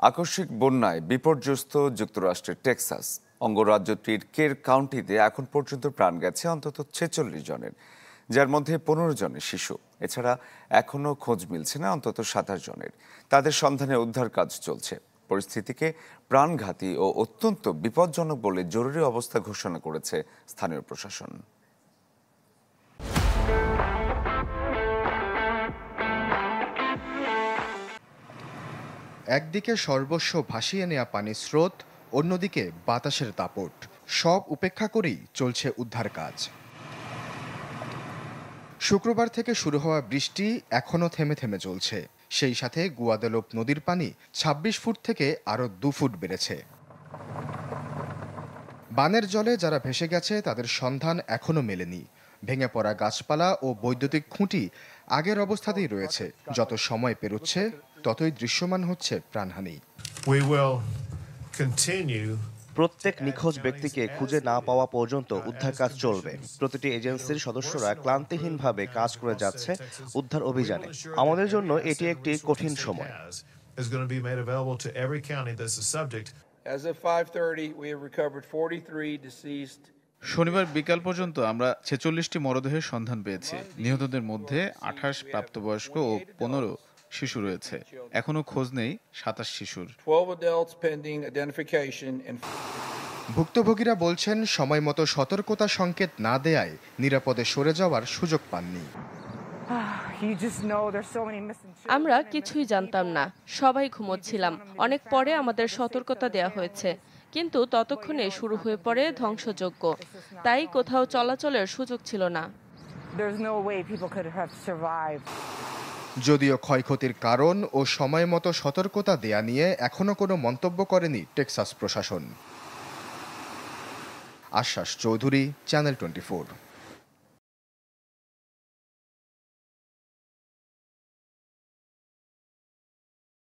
আকস্মিক বন্যায় বিপর্যস্ত যুক্তরাষ্ট্রের টেক্সাস অঙ্গরাজ্যটির কের কাউন্টিতে এখন পর্যন্ত প্রাণ গেছে অন্তত ৪৬ জনের, যার মধ্যে ১৫ জনের শিশু। এছাড়া এখনও খোঁজ মিলছে না অন্তত ২৭ জনের। তাদের সন্ধানে উদ্ধার কাজ চলছে। পরিস্থিতিকে প্রাণঘাতী ও অত্যন্ত বিপজ্জনক বলে জরুরি অবস্থা ঘোষণা করেছে স্থানীয় প্রশাসন। একদিকে সর্বস্ব ভাসিয়ে নেওয়া পানির স্রোত, অন্যদিকে বাতাসের দাপট, সব উপেক্ষা করেই চলছে উদ্ধার কাজ। শুক্রবার থেকে শুরু হওয়া বৃষ্টি এখনও থেমে থেমে চলছে। সেই সাথে গুয়াদেলোপ নদীর পানি ২৬ ফুট থেকে আরও ২ ফুট বেড়েছে। বানের জলে যারা ভেসে গেছে তাদের সন্ধান এখনও মেলেনি। ভেঙে পড়া গাছপালা ও বৈদ্যুতিক খুঁটি আগের অবস্থাতেই রয়েছে। যত সময় পেরোচ্ছে ততই দৃশ্যমান হচ্ছে প্রাণহানি। প্রত্যেক নিখোঁজ ব্যক্তিকে খুঁজে না পাওয়া পর্যন্ত উদ্ধার কাজ চলবে। প্রতিটি এজেন্সির সদস্যরা ক্লান্তিহীনভাবে কাজ করে যাচ্ছে উদ্ধার অভিযানে। আমাদের জন্য এটি একটি কঠিন সময়। শনিবার বিকাল পর্যন্ত আমরা ৪৬টি মরদেহের সন্ধান পেয়েছি। নিহতদের মধ্যে ২৮ প্রাপ্তবয়স্ক ও ১৫ শিশু রয়েছে। এখনো খোঁজ নেই ২৭ শিশুর। ভুক্তভোগীরা বলছেন সময় মতো সতর্কতা সংকেত না দেয়ায় নিরাপদে সরে যাওয়ার সুযোগ পাননি। আমরা কিছুই জানতাম না, সবাই ঘুমোচ্ছিলাম। অনেক পরে আমাদের সতর্কতা দেয়া হয়েছে, কিন্তু ততক্ষণে শুরু হয়ে পড়ে ধ্বংসযজ্ঞ। তাই কোথাও চলাচলের সুযোগ ছিল না। যদিও ক্ষয়ক্ষতির কারণ ও সময় মতো সতর্কতা দেয়া নিয়ে এখনো কোনো মন্তব্য করেনি টেক্সাস প্রশাসন। আশ্বাস চৌধুরী, চ্যানেল 24।